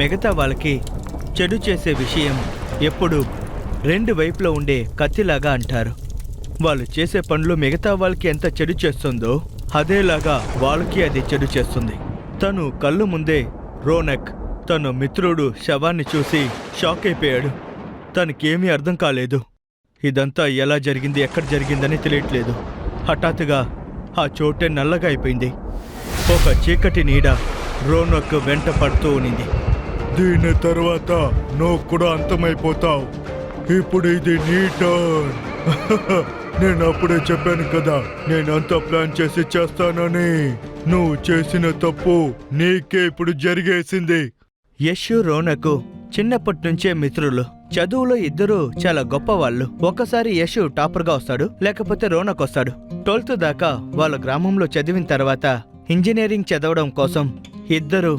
మిగతా వాళ్ళకి చెడు చేసే విషయం ఎప్పుడు రెండు వైపులో ఉండే కత్తిలాగా అంటారు. వాళ్ళు చేసే పనులు మిగతా వాళ్ళకి ఎంత చెడు చేస్తుందో అదేలాగా వాళ్ళకి అది చెడు చేస్తుంది. తను కళ్ళు ముందే రోనక్ తన మిత్రుడు శవాన్ని చూసి షాక్ అయిపోయాడు. తనకేమీ అర్థం కాలేదు. ఇదంతా ఎలా జరిగింది, ఎక్కడ జరిగిందని తెలియట్లేదు. హఠాత్తుగా ఆ చోటే నల్లగా అయిపోయింది. ఒక చీకటి నీడ రోనక్ వెంట పడుతూ ఉనింది. దీని తర్వాత నువ్వు కూడా అంతమైపోతావు. ఇప్పుడు ఇది నీ టర్న్. నేను అప్పుడే చెప్పాను కదా, నేనంతా ప్లాన్ చేసి చేస్తానని. నువ్వు చేసిన తప్పు నీకే ఇప్పుడు జరిగేసింది. యష్ రోనక్ చిన్నప్పటి నుంచే మిత్రులు. చదువులో ఇద్దరూ చాలా గొప్పవాళ్ళు. ఒకసారి యష్ టాపర్గా వస్తాడు, లేకపోతే రోనక్ వస్తాడు. 12th దాకా వాళ్ళ గ్రామంలో చదివిన తర్వాత ఇంజనీరింగ్ చదవడం కోసం ఇద్దరు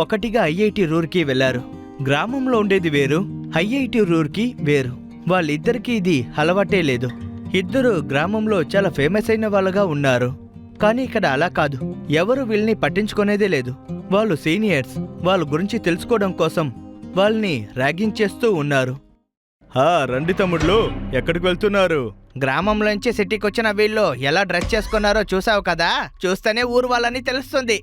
ఒకటిగా ఐఐటి రూర్కి వెళ్లారు. గ్రామంలో ఉండేది వేరు, ఐఐటి రూర్కి వేరు. వాళ్ళిద్దరికీ ఇది అలవాటే లేదు. ఇద్దరు గ్రామంలో చాలా ఫేమస్ అయిన వాళ్ళగా ఉన్నారు. కానీ ఇక్కడ అలా కాదు, ఎవరు వీళ్ళని పట్టించుకునేదే లేదు. వాళ్ళు సీనియర్స్, వాళ్ళ గురించి తెలుసుకోవడం కోసం వాళ్ళని ర్యాగింగ్ చేస్తూ ఉన్నారు. రండి తమ్ముళ్ళు, ఎక్కడికి వెళ్తున్నారు? గ్రామంలోంచి సిటీకి వచ్చిన వీళ్ళు ఎలా డ్రెస్ చేసుకున్నారో చూసావు కదా, చూస్తేనే ఊరు వాళ్ళని తెలుస్తుంది.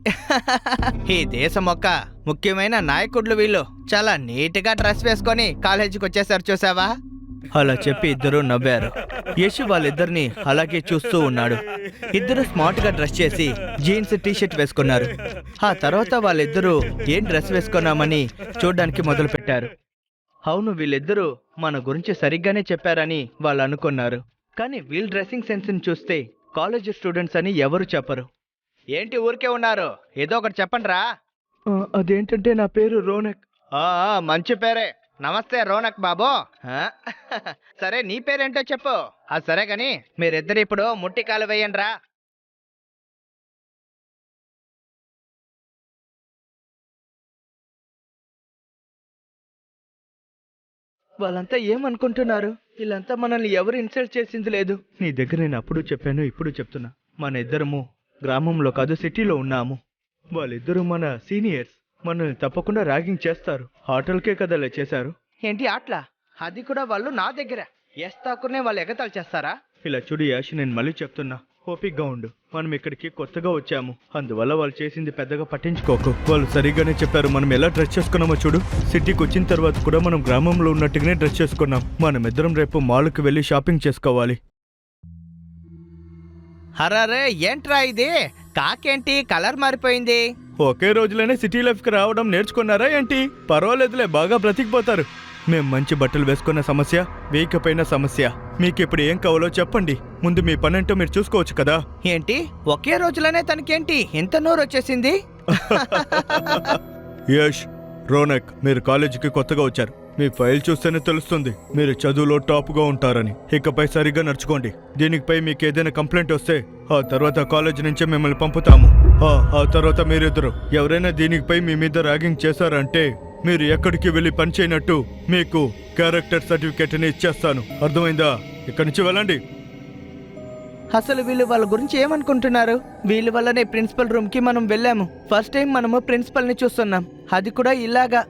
ఈ దేశం ఒక ముఖ్యమైన నాయకుళ్ళు వీళ్ళు. చాలా నీట్గా డ్రెస్ వేసుకొని కాలేజీకి వచ్చేసారు, చూసావా? అలా చెప్పి ఇద్దరు నవ్వారు. యశ్ వాళ్ళిద్దరిని అలాగే చూస్తూ ఉన్నాడు. ఇద్దరు స్మార్ట్ గా డ్రెస్ చేసి జీన్స్ టీషర్ట్ వేసుకున్నారు. ఆ తర్వాత వాళ్ళిద్దరూ ఏం డ్రెస్ వేసుకున్నామని చూడ్డానికి మొదలు పెట్టారు. అవును, వీళ్ళిద్దరూ మన గురించి సరిగ్గానే చెప్పారని వాళ్ళు అనుకున్నారు. కానీ వీళ్ళ డ్రెస్సింగ్ సెన్స్ ని చూస్తే కాలేజ్ స్టూడెంట్స్ అని ఎవరు చెప్పరు. ఏంటి ఊరికే ఉన్నారు, ఏదో ఒకటి చెప్పండిరా. అదేంటంటే నా పేరు రోనక్. మంచి పేరే. నమస్తే రోనక్ బాబు. సరే, నీ పేరేంటో చెప్పు. సరే గాని మీరిద్దరు ఇప్పుడు ముట్టికాలు వేయండిరా. వాళ్ళంతా ఏమనుకుంటున్నారు? వీళ్ళంతా మనల్ని ఎవరు ఇన్సల్ట్ చేసింది లేదు. నీ దగ్గర నేను అప్పుడు చెప్పాను, ఇప్పుడు చెప్తున్నా. మన ఇద్దరము గ్రామంలో కాదు, సిటీలో ఉన్నాము. వాళ్ళిద్దరూ మన సీనియర్స్. మనల్ని తప్పకుండా ర్యాగింగ్ చేస్తారు. ఆటలకే కదలే చేశారు. ఏంటి ఆటలా? అది కూడా వాళ్ళు నా దగ్గర. తాకునే వాళ్ళు ఎగతాలు చేస్తారా? ఇలా చూడు యాష్, నేను మళ్ళీ చెప్తున్నా, ఓపిక్గా ఉండు. మనం ఇక్కడికి కొత్తగా వచ్చాము, అందువల్ల వాళ్ళు చేసింది పెద్దగా పట్టించుకోకు. వాళ్ళు సరిగ్గానే చెప్పారు. మనం ఎలా డ్రెస్ చేసుకున్నామో చూడు. సిటీకి వచ్చిన తర్వాత కూడా మనం గ్రామంలో ఉన్నట్టుగానే డ్రెస్ చేసుకున్నాం. మనమిద్దరం రేపు మాల్కి వెళ్ళి షాపింగ్ చేసుకోవాలి. హరారే, ఏంట్రా ఇది? కాకేంటి కలర్ మారిపోయింది? ఒకే రోజులోనే సిటీ లైఫ్కి రావడం నేర్చుకున్నారా ఏంటి? పర్వాలేదులే, బాగా బ్రతికిపోతారు. మేం మంచి బట్టలు వేసుకున్న సమస్య, వేయకపోయిన సమస్య. మీకిప్పుడు ఏం కావాలో చెప్పండి. ముందు మీ పనంటూ మీరు చూసుకోవచ్చు కదా. ఏంటి ఒకే రోజులోనే తనకేంటి ఇంత నోరు వచ్చేసింది? యష్, రోనక్, మీరు కాలేజీకి కొత్తగా వచ్చారు. మీ ఫైల్ చూస్తేనే తెలుస్తుంది మీరు చదువులో టాప్గా ఉంటారని. ఇకపై సరిగ్గా నడుచుకోండి. దీనిపై మీకు ఏదైనా కంప్లైంట్ వస్తే ఆ తర్వాత కాలేజీ నుంచే మిమ్మల్ని పంపుతాము. ఆ తర్వాత మీరిద్దరు ఎవరైనా దీనిపై మీ మీద ర్యాగింగ్ చేశారంటే మీరు ఎక్కడికి వెళ్ళి పనిచేయనట్టు మీకు క్యారెక్టర్ సర్టిఫికేట్ ని ఇచ్చేస్తాను. అర్థమైందా? ఇక్కడి నుంచి వెళ్ళండి. అసలు వీళ్ళు వాళ్ళ గురించి ఏమనుకుంటున్నారు? వీళ్ళ వల్లనే ప్రిన్సిపల్ రూమ్ కి మనం వెళ్ళాము. ఫస్ట్ టైం మనము ప్రిన్సిపల్ ని చూస్తున్నాం, అది కూడా ఇలాగా.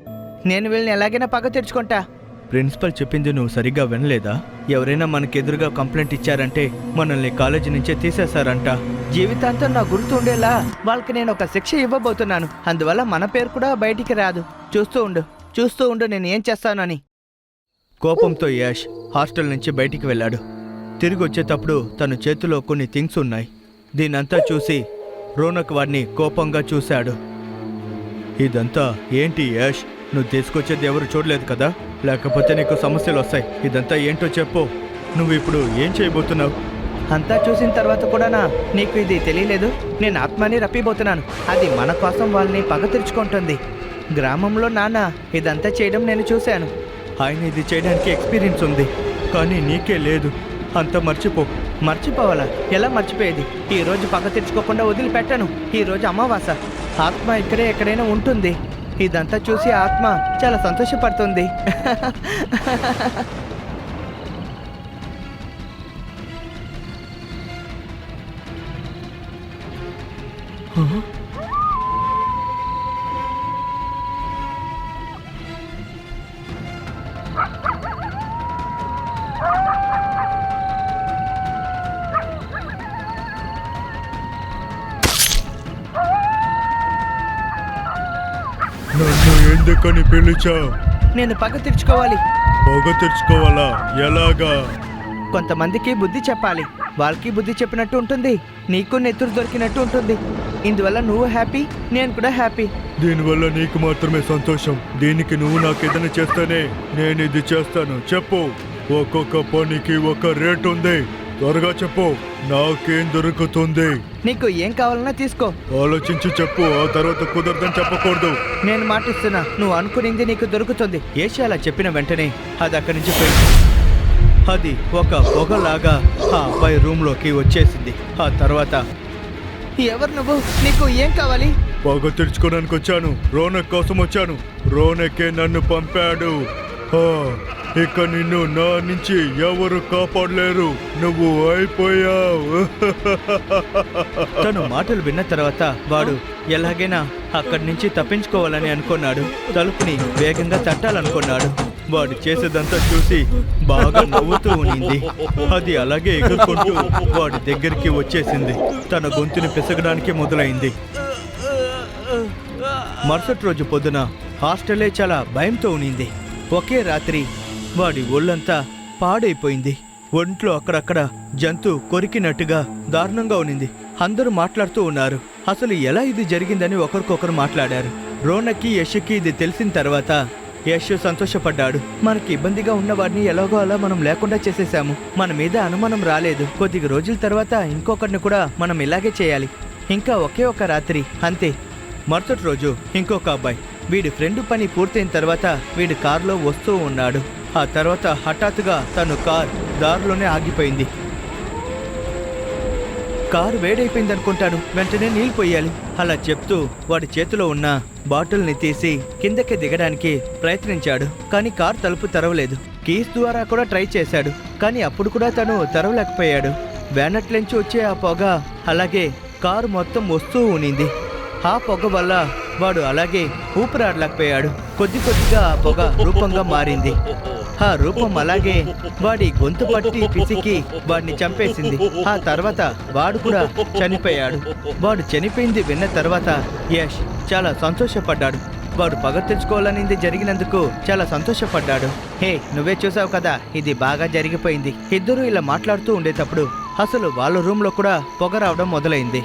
నేను వీళ్ళని ఎలాగైనా పగ తెచ్చుకుంటా. ప్రిన్సిపల్ చెప్పింది నువ్వు సరిగ్గా వినలేదా? ఎవరైనా మనకెదురుగా కంప్లైంట్ ఇచ్చారంటే మనల్ని కాలేజీ నుంచే తీసేశారంట. జీవితాంతం నా గుర్తు ఉండేలా వాళ్ళకి నేను ఒక శిక్ష ఇవ్వబోతున్నాను. అందువల్ల మన పేరు కూడా బయటికి రాదు. చూస్తూ ఉండు నేను ఏం చేస్తానని. కోపంతో యాష్ హాస్టల్ నుంచి బయటికి వెళ్ళాడు. తిరిగి వచ్చేటప్పుడు తన చేతిలో కొన్ని థింగ్స్ ఉన్నాయి. దీనంతా చూసి రోనక్ వాడిని కోపంగా చూశాడు. ఇదంతా ఏంటి యాష్? నువ్వు తీసుకొచ్చేది ఎవరు చూడలేదు కదా, లేకపోతే నీకు సమస్యలు వస్తాయి. ఇదంతా ఏంటో చెప్పు. నువ్వు ఇప్పుడు ఏం చేయబోతున్నావు? అంతా చూసిన తర్వాత కూడానా నీకు ఇది తెలియలేదు? నేను ఆత్మని రప్పిపోతున్నాను. అది మన కోసం వాళ్ళని పగ తెరుచుకుంటుంది. గ్రామంలో నాన్న ఇదంతా చేయడం నేను చూశాను. ఆయన ఇది చేయడానికి ఎక్స్పీరియన్స్ ఉంది, కానీ నీకే లేదు. అంతా మర్చిపోవాలా? ఎలా మర్చిపోయేది? ఈ రోజు పగ తెచ్చుకోకుండా వదిలిపెట్టను. ఈ రోజు అమావాస. ఆత్మ ఇక్కడే ఎక్కడైనా ఉంటుంది. ఇదంతా చూసి ఆత్మ చాలా సంతోషపడుతుంది. లక్కని పిలిచా? నేను పగ తీర్చుకోవాలి. పగ తెచ్చుకోవాలా? ఎలాగా? కొంతమందికి బుద్ధి చెప్పాలి, వాళ్ళకి బుద్ధి చెప్పినట్టు ఉంటుంది, నీకు నెత్తురు దొరికినట్టు ఉంటుంది. ఇందువల్ల నువ్వు హ్యాపీ, నేను కూడా హ్యాపీ. దీనివల్ల నీకు మాత్రమే సంతోషం. దీనికి నువ్వు నాకేదైనా చేస్తానే నేను ఇది చేస్తాను. చెప్పు. ఒక్కొక్క పనికి ఒక రేట్ ఉంది. త్వరగా చెప్పు, నాకేం దొరుకుతుంది? నీకు ఏం కావాలన్నా తీసుకో. ఆలోచించి చెప్పు, ఆ తర్వాత కుదరదని చెప్పకూడదు. నేను మాటిస్తున్నా, నువ్వు అనుకునింది నీకు దొరుకుతుంది. ఏషి అలా చెప్పిన వెంటనే అది అక్కడి నుంచి పోయింది. అది ఒక పొగలాగా ఆ అబ్బాయి రూమ్లోకి వచ్చేసింది. ఆ తర్వాత, ఎవరు నువ్వు? నీకు ఏం కావాలి? పగ తెచ్చుకోవడానికి వచ్చాను. రోనక్ కోసం వచ్చాను. రోనకే నన్ను పంపాడు. ఇక నిన్ను నా నుంచి ఎవరు కాపాడలేరు. నువ్వు అయిపోయావు. తను మాటలు విన్న తర్వాత వాడు ఎలాగైనా అక్కడి నుంచి తప్పించుకోవాలని అనుకున్నాడు. తలుపుని వేగంగా తట్టాలనుకున్నాడు. వాడు చేసేదంతా చూసి బాగా నవ్వుతూ ఉనింది. అది అలాగే ఎగురుకుంటూ వాడి దగ్గరికి వచ్చేసింది. తన గొంతుని పిసగడానికి మొదలైంది. మరుసటి రోజు పొద్దున హాస్టలే చాలా భయంతో ఉనింది. ఒకే రాత్రి వాడి ఒళ్ళంతా పాడైపోయింది. ఒంట్లో అక్కడక్కడ జంతు కొరికినట్టుగా దారుణంగా ఉనింది. అందరూ మాట్లాడుతూ ఉన్నారు. అసలు ఎలా ఇది జరిగిందని ఒకరికొకరు మాట్లాడారు. రోనక్కి యష్కి ఇది తెలిసిన తర్వాత యష్ సంతోషపడ్డాడు. మనకి ఇబ్బందిగా ఉన్న వాడిని ఎలాగో అలా మనం లేకుండా చేసేసాము. మన మీద అనుమానం రాలేదు. కొద్ది రోజుల తర్వాత ఇంకొకరిని కూడా మనం ఇలాగే చేయాలి. ఇంకా ఒకే ఒక రాత్రి అంతే. మరుసటి రోజు ఇంకొక అబ్బాయి వీడి ఫ్రెండ్ పని పూర్తయిన తర్వాత వీడి కారులో వస్తూ ఉన్నాడు. ఆ తర్వాత హఠాత్తుగా తను కార్ దారిలోనే ఆగిపోయింది. కారు వేడైపోయింది అనుకుంటాను, వెంటనే నీళ్ళు పోయాలి. అలా చెప్తూ వాడి చేతిలో ఉన్న బాటిల్ని తీసి కిందకి దిగడానికి ప్రయత్నించాడు. కానీ కారు తలుపు తెరవలేదు. కీస్ ద్వారా కూడా ట్రై చేశాడు, కానీ అప్పుడు కూడా తను తెరవలేకపోయాడు. వ్యానట్లోంచి వచ్చే ఆ పొగ అలాగే కారు మొత్తం వస్తూ ఉనింది. ఆ పొగ వల్ల వాడు అలాగే ఊపిరాడలేకపోయాడు. కొద్ది కొద్దిగా ఆ పొగ రూపంగా మారింది. ఆ రూపం అలాగే వాడి గొంతు పట్టి పిసికి వాడిని చంపేసింది. ఆ తర్వాత వాడు కూడా చనిపోయాడు. వాడు చనిపోయింది విన్న తర్వాత యష్ చాలా సంతోషపడ్డాడు. వాడు పగ తెచ్చుకోవాలనింది జరిగినందుకు చాలా సంతోషపడ్డాడు. హే, నువ్వే చూసావు కదా, ఇది బాగా జరిగిపోయింది. ఇద్దరూ ఇలా మాట్లాడుతూ ఉండేటప్పుడు అసలు వాళ్ళ రూమ్లో కూడా పొగ రావడం మొదలైంది.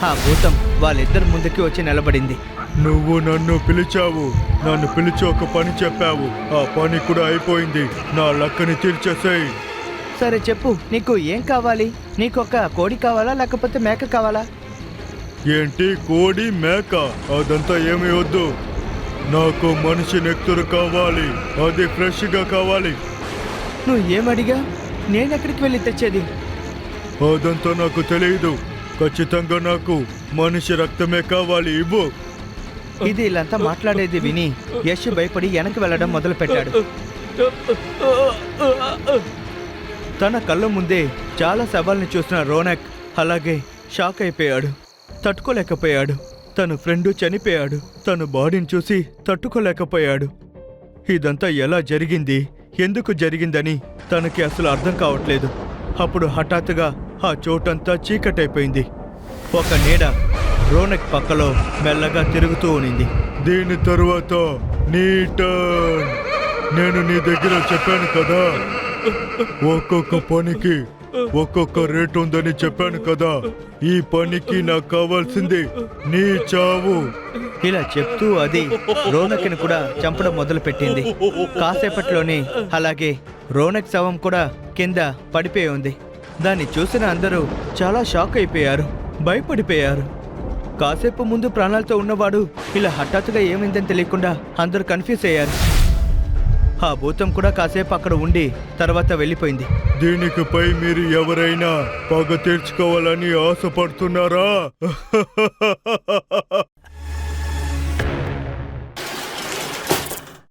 ఆ భూతం వాళ్ళిద్దరి ముందుకి వచ్చి నిలబడింది. నువ్వు నన్ను పిలిచావు. నన్ను పిలిచి ఒక పని చెప్పావు. ఆ పని కూడా అయిపోయింది. నా లక్కని తీర్చేసేయ్. సరే చెప్పు, నీకు ఏం కావాలి? నీకొక కోడి కావాలా లేకపోతే మేక కావాలా? ఏంటి కోడి మేక? అదంతా ఏమీ వద్దు. నాకు మనిషి నెక్తురు కావాలి. అది ఫ్రెష్గా కావాలి. నువ్వు ఏమడిగా? నేనెక్కడికి వెళ్ళి తెచ్చేది? అదంతా నాకు తెలియదు. ఖచ్చితంగా నాకు మనిషి రక్తమే కావాలి. ఇవ్వు. ఇది ఇలాంతా మాట్లాడేది విని యష్ భయపడి వెనక్కి వెళ్ళడం మొదలు పెట్టాడు. తన కళ్ళ ముందే చాలా శవాల్ని చూసిన రోనక్ అలాగే షాక్ అయిపోయాడు. తట్టుకోలేకపోయాడు. తన ఫ్రెండు చనిపోయాడు. తన బాడీని చూసి తట్టుకోలేకపోయాడు. ఇదంతా ఎలా జరిగింది, ఎందుకు జరిగిందని తనకి అసలు అర్థం కావట్లేదు. అప్పుడు హఠాత్తుగా ఆ చోటంతా చీకటైపోయింది. ఒక నీడ రోనక్ పక్కలో మెల్లగా తిరుగుతూ ఉనింది. దీని తరువాత నీ టర్న్. నేను నీ దగ్గర చెప్పాను కదా, ఒక్కొక్క పనికి ఒక్కొక్క రేట్ ఉందని చెప్పాను కదా. ఈ పనికి నాకు కావాల్సింది నీ చావు. ఇలా చెప్తూ అది రోనక్ని కూడా చంపడం మొదలు పెట్టింది. కాసేపట్లోనే అలాగే రోనక్ శవం కూడా కింద పడిపోయి ఉంది. దాన్ని చూసిన అందరూ చాలా షాక్ అయిపోయారు, భయపడిపోయారు. కాసేపు ముందు ప్రాణాలతో ఉన్నవాడు ఇలా హఠాత్తుగా ఏమైందని తెలియకుండా అందరూ కన్ఫ్యూజ్ అయ్యారు. ఆ భూతం కూడా కాసేపు అక్కడ ఉండి తర్వాత వెళ్ళిపోయింది. దీనికిపై మీరు ఎవరైనా పగ తీర్చుకోవాలని ఆశపడుతున్నారా?